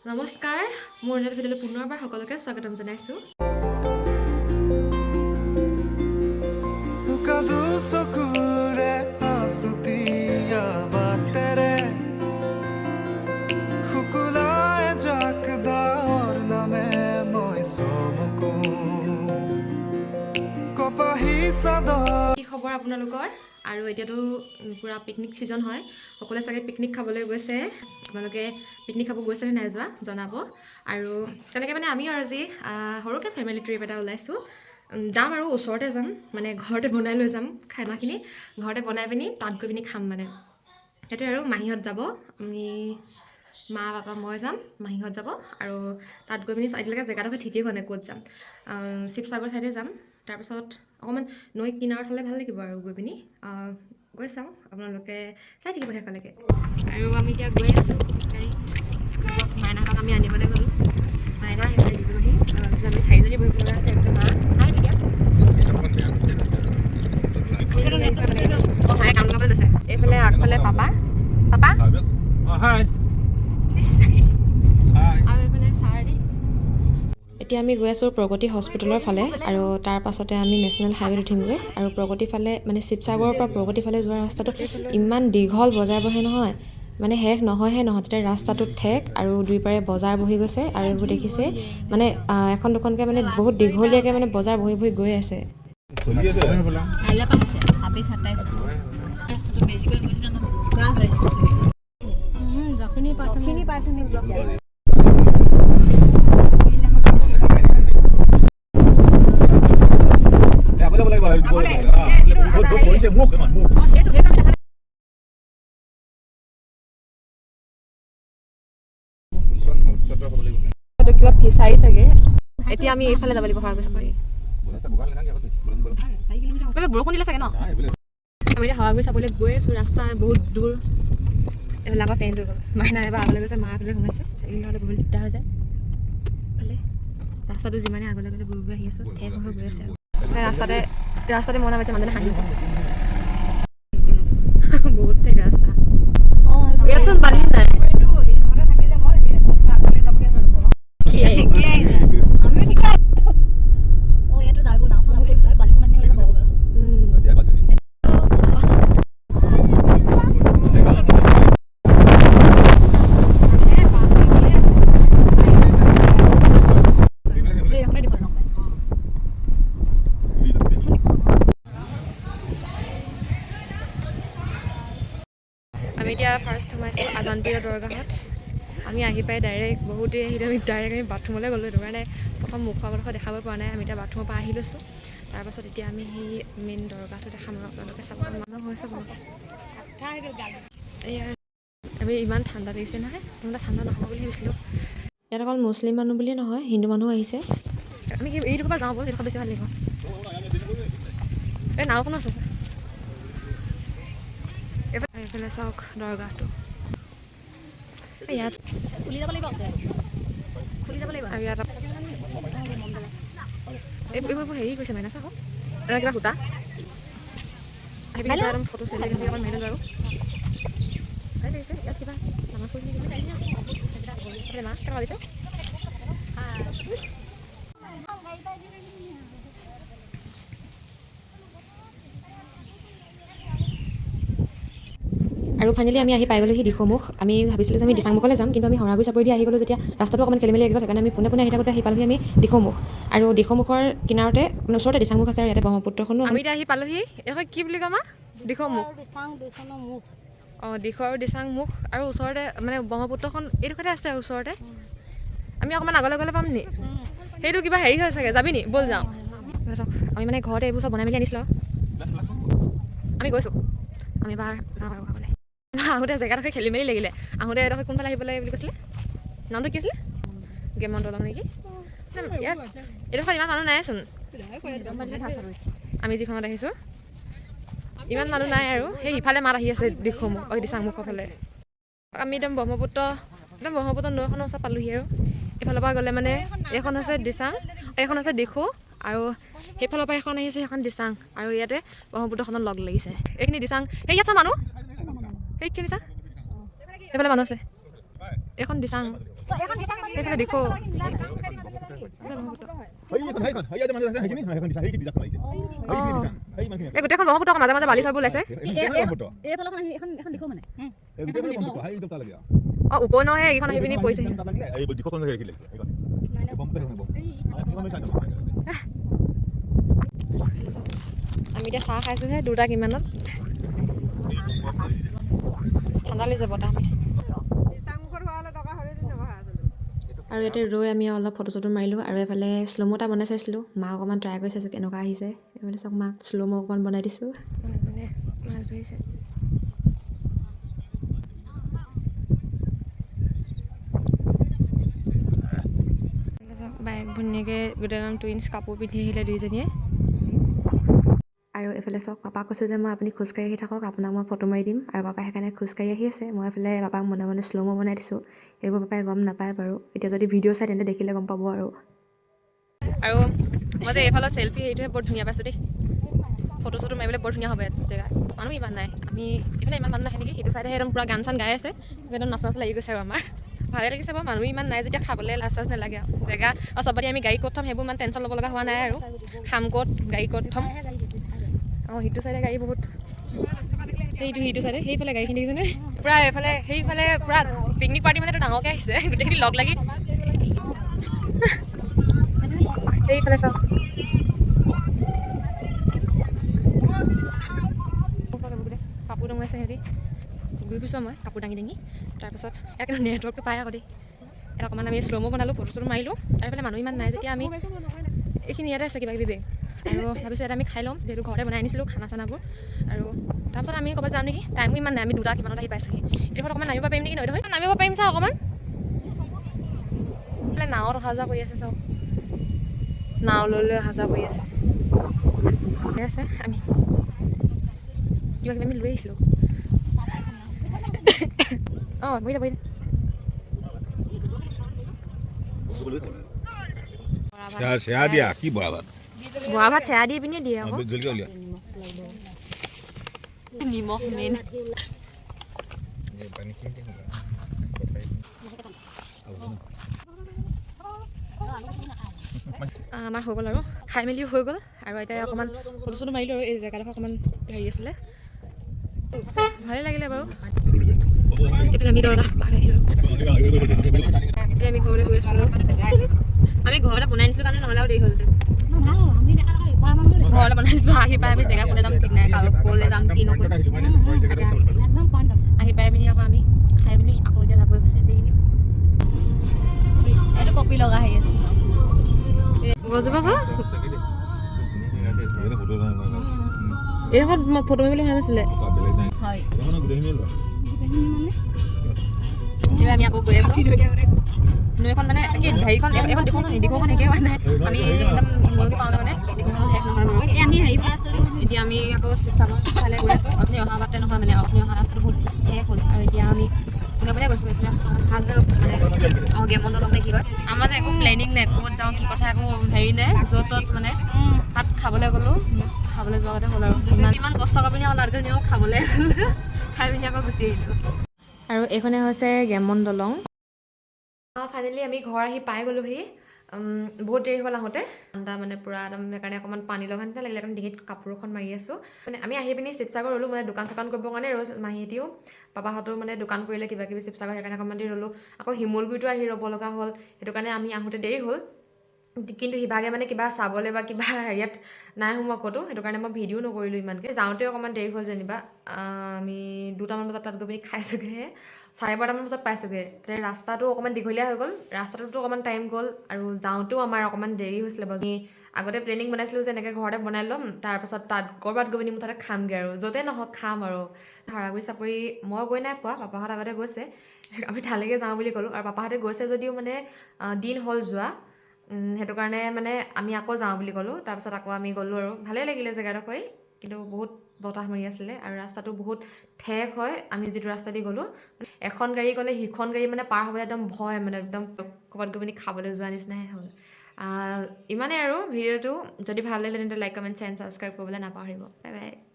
নমস্কাৰ, মোৰ নিজৰ ভিডিঅ'লৈ পুনৰবাৰ সকলোকে স্বাগতম জনাইছোঁ। কি খবৰ আপোনালোকৰ? আৰু এতিয়াতো পুৰা পিকনিক ছিজন হয়, সকলোৱে চাগে পিকনিক খাবলৈ গৈছে। আপোনালোকে পিকনিক খাব গৈছেনে নাই যোৱা জনাব। আৰু তেনেকৈ মানে আমিও আৰু আজি সৰুকৈ ফেমিলি ট্ৰিপ এটা ওলাইছোঁ। যাম আৰু ওচৰতে যাম, মানে ঘৰতে বনাই লৈ যাম খানাখিনি, ঘৰতে বনাই পিনি তাত গৈ পিনি খাম মানে। সেইটোৱে আৰু মাহীহঁত যাব, আমি মা পাপা মই যাম, মাহীহঁত যাব। আৰু তাত গৈ পিনি এতিয়ালৈকে জেগাডোখৰ ঠিকেই হোৱা নাই ক'ত যাম। শিৱসাগৰ ছাইডে যাম, তাৰপিছত অকণমান নৈ কিনাৰত হ'লে ভাল লাগিব আৰু গৈ পিনি গৈ চাওঁ, আপোনালোকে চাই থাকিব শেষলৈকে। আৰু আমি এতিয়া গৈ আছোঁ গাড়ীত। মাইনাহঁতক আমি আনিবলৈ গ'লোঁ, মাইনা সেইফালে দিবহি, আমি চাৰিজনী বহিব লগা আছে। মা হাই তেতিয়া মায়ে কাম লগাবলৈ লৈছে। এইফালে আগফালে পাপা আৰু এইফালে ছাৰ। এতিয়া আমি গৈ আছোঁ প্ৰগতি হস্পিটেলৰ ফালে, আৰু তাৰ পাছতে আমি নেশ্যনেল হাইৱেত উঠিমগৈ। আৰু প্ৰগতি ফালে মানে শিৱসাগৰৰ পৰা প্ৰগতি ফালে যোৱা ৰাস্তাটো ইমান দীঘল বজাৰ বহে নহয়, মানে শেষ নহয়হে নহয়। তেতিয়া ৰাস্তাটোত ঠেক আৰু দুইপাৰে বজাৰ বহি গৈছে। আৰু এইবোৰ দেখিছে মানে এখন দুখনকৈ মানে বহুত দীঘলীয়াকৈ মানে বজাৰ বহি বহি গৈ আছে। কিবা ফিচাৰী চাগে। এতিয়া আমি এইফালে যাব লাগিব সৰাগুৰি চাপৰি। বৰষুণ দিলে চাগে ন? আমি এতিয়া সৰাগুৰি চাবলৈ গৈ আছোঁ, ৰাস্তা বহুত দূৰ। এইফালে আকৌ চেঞ্জ হৈ গ'ল, মাইনা এবাৰ আগলৈ গৈছে, মা এফালে সোমাইছে। চাইকেল নহ'লে বহুত দিগদাৰ হৈ যায়। এইফালে ৰাস্তাটো যিমানে আগলৈ গৈ গৈ আহি আছোঁ, ঠেক হৈ গৈ আছে। ৰাস্তাতে মনে পাইছে, মানুহজনে হাঁহিছে। বহুত ঠেক ৰাস্তা, ইয়াতচোন পানী নাই। আমি এতিয়া ফাৰ্ষ্ট সোমাইছোঁ আজানপীৰৰ দৰগাহত। আমি আহি পাই ডাইৰেক্ট বহুত দেৰি আহিলোঁ, আমি বাথৰুমলৈ গ'লোঁ। সেইটো কাৰণে প্ৰথম মুখৰ দেখাব পৰা নাই। আমি এতিয়া বাথৰুমৰ পৰা আহি লৈছোঁ, তাৰপাছত এতিয়া আমি সেই মেইন দৰগাহটো দেখাম আৰু আপোনালোকে চাব। মানুহ হৈছে বহুত। এয়া আমি ইমান ঠাণ্ডা লাগিছে নহয়, ইমান ঠাণ্ডা নহ'ব বুলি ভাবিছিলোঁ। ইয়াত অকল মুছলিম মানুহ বুলিয়ে নহয়, হিন্দু মানুহো আহিছে। আমি এইডোখৰ পৰা যাওঁ ব'ল, এইডোখৰ বেছি ভাল লাগিব। এই নাওখন আছে এইফালে চাওক দৰগাহটো। ইয়াত খুলি যাব লাগিব, আৰু ইয়াত এইবোৰ হেৰি কৰিছে মাইনা চাওক, কিবা সূতা একদম ফটো চেল্ফি অকণ মাৰি ল'লোঁ আৰু ভাল লাগিছে। ইয়াত কিবা নামাজ পঢ়ি মা কেনেকুৱা লাগিছে? আৰু ফাইনেলি আমি আহি পাই গ'লোহি দিখৌমুখ। আমি ভাবিছিলোঁ যে আমি দিচাংমুখলৈ যাম, কিন্তু আমি সৰাগুৰি চাপৰি দি আহি গ'লোঁ। যেতিয়া ৰাস্তাটো অকণমান খেলিমেলি লাগি গ'ল, সেইকাৰণে আমি পোনে আহি থাকোঁতে আহি পালোহি আমি দিখৌমুখ। আৰু দিখৌমুখৰ কিনাৰতে মানে ওচৰতে দিচাংমুখ আছে, আৰু ইয়াতে ব্ৰহ্মপুত্ৰখনো আমি এতিয়া আহি পালোহি। এইখন কি বুলি কয় মা? দিখৌমুখ। অঁ, দিখৌ আৰু দিচাংমুখ, আৰু ওচৰতে মানে ব্ৰহ্মপুত্ৰখন এইডোখৰতে আছে আৰু ওচৰতে। আমি অকণমান আগলৈ গ'লে পাম নি? সেইটো কিবা হেৰি হয় চাগে, যাবি নি? ব'ল যাওঁ। আমি মানে ঘৰতে এইবোৰ চব বনাই মেলি আনিছিলোঁ। আমি গৈছোঁ, আমি এবাৰ যাওঁ আৰু আগলৈ। আহোঁতে জেগাডোখৰ খেলি মেলি লাগিলে। আহোঁতে এডোখৰ কোনফালে আহিব লাগে বুলি কৈছিলে, নামটো কি আছিলে? গেমন দলং নেকি? ইয়াত এইডোখৰত ইমান মানুহ নাইচোন, আমি যিখনত আহিছোঁ ইমান মানুহ নাই। আৰু সেই সিফালে মাত আহি আছে দিখৌমুখ, দিচাংমুখৰ ফালে। আমি একদম ব্ৰহ্মপুত্ৰ নৈখনৰ ওচৰত পালোহি। আৰু এইফালৰ পৰা গ'লে মানে এইখন হৈছে দিচাং, এইখন হৈছে দিখৌ, আৰু সেইফালৰ পৰা এখন আহিছে, সেইখন দিচাং। আৰু ইয়াতে ব্ৰহ্মপুত্ৰখনত লগ লাগিছে। এইখিনি দিচাং। সেই ইয়াত চা মানুহ, সেই কি দিছা? সেইফালে মানুহ আছে, এইখন দিচাং। এইফালে দেখো এই গোটেইখন ব্ৰহ্মপুত্ৰ মাজে মাজে বালি চাবোৰ ওলাইছে অঁ উপনৈহে এইখন আহি পিনি পৰিছে আমি এতিয়া চাহ খাইছোঁহে 2টা কিমানত ঠাণ্ডা লাগিছে বতাহ মাৰিছে আৰু ইয়াতে ৰৈ আমি অলপ ফটো চটো মাৰিলোঁ আৰু এইফালে শ্ল'মো এটা বনাই চাইছিলোঁ মাক অকণমান ট্ৰাই কৰি চাইছোঁ কেনেকুৱা আহিছে এইফালে চাওক মাক শ্ল'মো অকণমান বনাই দিছোঁ মাছ ধৰিছে বাইক ধুনীয়াকৈ গোটেইজন টুইনছ কাপোৰ পিন্ধি আহিলে দুইজনীয়ে আৰু এইফালে চাওক পাপাক কৈছে যে মই আপুনি খোজকাঢ়ি আহি থাকক আপোনাক মই ফটো মাৰি দিম আৰু পাপাই সেইকাৰণে খোজকাঢ়ি আহি আছে মই এইফালে পাপাক মনে মনে শ্ল'মো বনাই দিছোঁ এইবোৰ পাপাই গম নাপায় বাৰু এতিয়া যদি ভিডিঅ' চাই তেন্তে দেখিলে গম পাব আৰু মই যে এইফালৰ চেল্ফি সেইটোহে বৰ ধুনীয়া পাইছোঁ দেই ফটো চটো মাৰিবলৈ বৰ ধুনীয়া হ'ব জেগা মানুহ ইমান নাই আমি এইফালে ইমান মানুহ নাহে নেকি সেইটো চাইডে একদম পূৰা গান চান গাই আছে একদম নাচ নাচ লাগি গৈছে আৰু আমাৰ ভালে লাগিছে বাৰু মানুহ ইমান নাই যেতিয়া খাবলৈ লাজ চাজ নালাগে আৰু জেগা আৰু চবতে আমি গাড়ী ক'ত থ'ম সেইবোৰ ইমান টেনশ্যন ল'ব লগা হোৱা নাই আৰু খাম ক'ত গাড়ী ক'ত থ'ম অঁ সিটো চাইডে গাড়ী বহুত সেইটো চাইডে সেইফালে গাড়ীখিনি দেখিছেনে পূৰা এইফালে সেইফালে পূৰা পিকনিক পাৰ্টি মানে ডাঙৰকৈ আহিছে গোটেইখিনি লগ লাগি সেইফালে চাওক কাপোৰ দঙাইছে সিহঁতি ঘূৰি ফুৰিছোঁ মই কাপোৰ দাঙি দাঙি তাৰপাছত ইয়াত কিন্তু নেটৱৰ্কটো পায় আকৌ দেই এটা অকণমান আমি শ্ল'মো বনালোঁ ফটো চটো মাৰিলোঁ আৰু এইফালে মানুহ ইমান নাই যেতিয়া আমি এইখিনি ইয়াতে আছে কিবা কিবি বেগ আৰু ভাবিছোঁ ইয়াত আমি খাই ল'ম যিহেতু ঘৰতে বনাই আনিছিলোঁ খানা চানাবোৰ আৰু তাৰপিছত আমি ক'ৰবাত যাম নেকি টাইমো ইমান নাই আমি 2টা কিমানত আহি পাইছোঁহি এইডোখৰত অকণমান নামিব পাৰিম নেকি নৈডোখৰত নামিব পাৰিম চা অকণমান নাৱত অহা যোৱা কৰি আছে চাওক নাও লৈ লৈ অহা যোৱা কৰি আছে আমি কিবা কিবি আমি লৈ আহিছিলোঁ অঁ বহি দে বৰা ভাত চেয়া দি পিনে দিয়ে আকৌ নিমখ মেইন আমাৰ হৈ গ'ল আৰু খাই মেলিও হৈ গ'ল আৰু এতিয়া অকণমান ফটো চটো মাৰিলোঁ আৰু এই জেগাডোখৰ অকণমান হেৰি আছিলে ভালেই লাগিলে বাৰু এইফালে আমি দৰকাৰ এতিয়া আমি ঘৰলৈ গৈ আছোঁ আমি ঘৰতে বনাই নিছিলোঁ কাৰণে নহ'লে আৰু দেৰি হ'ল ঘৰতে বনাইছিলোঁ আহি পাই আমি জেগা ক'লে যাম ঠিক নাই ক'লে যাম কি নকৰিম আহি পাই পিনি আকৌ আমি খাই পিনি আকৌ এতিয়া যাবই গৈছে দেৰি এইটো কপি লগা আহি আছে গছজোপা চা এইডোখৰত ফটো মাৰিবলৈ ভাল আছিলে এইবাৰ আমি আকৌ গৈ আছোঁ নৈখন মানে কি হেৰিখন এখন দেখোঁ নিদিখোখন একেই হোৱা নাই আমি একদম শিমলুগুৰি পাওঁতে মানে যিখনো শেষ নহয় বাৰু আমি হেৰি এতিয়া আমি আকৌ শিৱসাগৰ ফালে গৈ আছোঁ আপুনি অহা বাটে নহয় মানে আপুনি অহা ৰাস্তাটো বহুত শেষ হ'ল আৰু এতিয়া আমি কোনে কোনে গৈছোঁ এইটো ৰাস্তা ভাল মানে অঁ গেমন দলং নে কি কয় আমাৰ যে একো প্লেনিং নাই ক'ত যাওঁ কি কথা একো হেৰি নাই য'ত ত'ত মানে তাত খাবলৈ গ'লোঁ খাবলৈ যোৱা কথা হ'ল আৰু ইমান কষ্ট কৰি পিনি আমাৰ ল'ৰাটোক নিয়ক খাবলৈ খাই পিনি আকৌ গুচি আহিলোঁ আৰু এইখনে হৈছে গেমন দলং ফাইনেলি আমি ঘৰ আহি পাই গ'লোহি বহুত দেৰি হ'ল আহোঁতে ঠাণ্ডা মানে পূৰা একদম সেইকাৰণে অকণমান পানী লগা নিচিনা লাগিলে একদম ডিঙিত কাপোৰ এখন মাৰি আছোঁ মানে আমি আহি পিনি শিৱসাগৰ ৰ'লোঁ মানে দোকান চোকান কৰিবৰ কাৰণে ৰ'জ মাহীহঁতেও পাপাহঁতেও মানে দোকান কৰিলে কিবা কিবি শিৱসাগৰ সেইকাৰণে অকণমান দেৰি ৰ'লোঁ আকৌ শিমলুগুৰিটো আহি ৰ'ব লগা হ'ল সেইটো কাৰণে আমি আহোঁতে দেৰি হ'ল কিন্তু সিভাগে মানে কিবা চাবলৈ বা কিবা হেৰিয়াত নাই সোমোৱা ক'তো সেইটো কাৰণে মই ভিডিঅ' নকৰিলোঁ ইমানকৈ যাওঁতেও অকণমান দেৰি হ'ল যেনিবা আমি 2টামান বজাত তাত গৈ পিনি খাইছোগৈহে 12:30মান বজাত পাইছোগৈ তেতিয়া ৰাস্তাটো অকণমান দীঘলীয়া হৈ গ'ল ৰাস্তাটোতো অকণমান টাইম গ'ল আৰু যাওঁতেও আমাৰ অকণমান দেৰি হৈছিলে বাৰু আমি আগতে প্লেনিং বনাইছিলোঁ যে এনেকৈ ঘৰতে বনাই ল'ম তাৰপাছত তাত ক'ৰবাত গৈ পিনি মুঠতে খামগৈ আৰু য'তে নহওক খাম আৰু হাৰাগুৰি চাপৰি মই গৈ নাই পোৱা পাপাহঁত আগতে গৈছে আমি তালৈকে যাওঁ বুলি ক'লোঁ আৰু পাপাহঁতে গৈছে যদিও মানে দিন হ'ল যোৱা সেইটো কাৰণে মানে আমি আকৌ যাওঁ বুলি ক'লোঁ তাৰপিছত আকৌ আমি গ'লোঁ আৰু ভালেই লাগিলে জেগাডোখৰ কিন্তু বহুত বতাহ মাৰি আছিলে আৰু ৰাস্তাটো বহুত ঠেক হয় আমি যিটো ৰাস্তা দি গ'লোঁ এখন গাড়ী গ'লে সিখন গাড়ী মানে পাৰ হ'বলৈ একদম ভয় মানে একদম ক'ৰবাত গৈ পিনি খাবলৈ যোৱা নিচিনাহে হ'ল ইমানেই আৰু ভিডিঅ'টো যদি ভাল লাগিলে তেন্তে লাইক কমেণ্ট এণ্ড ছাবস্ক্ৰাইব কৰিবলৈ নাপাহৰিব বাই বাই